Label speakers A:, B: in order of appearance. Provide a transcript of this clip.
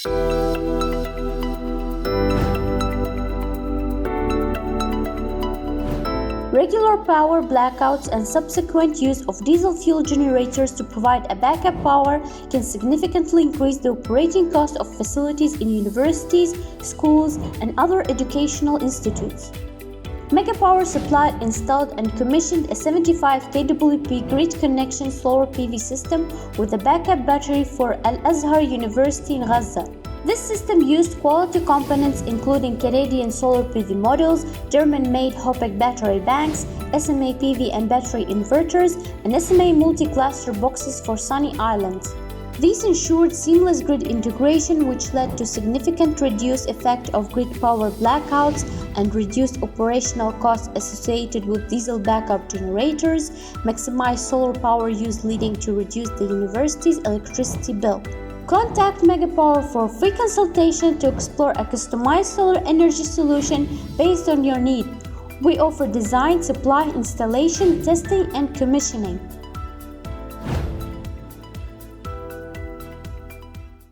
A: Regular power blackouts and subsequent use of diesel fuel generators to provide a backup power can significantly increase the operating cost of facilities in universities, schools, and other educational institutes. Megapower supplied, installed, and commissioned a 75 kWp grid-connection solar PV system with a backup battery for ALAZHAR University in Gaza. This system used quality components including Canadian solar PV modules, German-made HOPEC battery banks, SMA PV and battery inverters, and SMA multi-cluster boxes for sunny islands. These ensured seamless grid integration, which led to significant reduced effect of grid power blackouts and reduced operational costs associated with diesel backup generators, maximized solar power use leading to reduce the university's electricity bill. Contact Megapower for free consultation to explore a customized solar energy solution based on your need. We offer design, supply, installation, testing, and commissioning.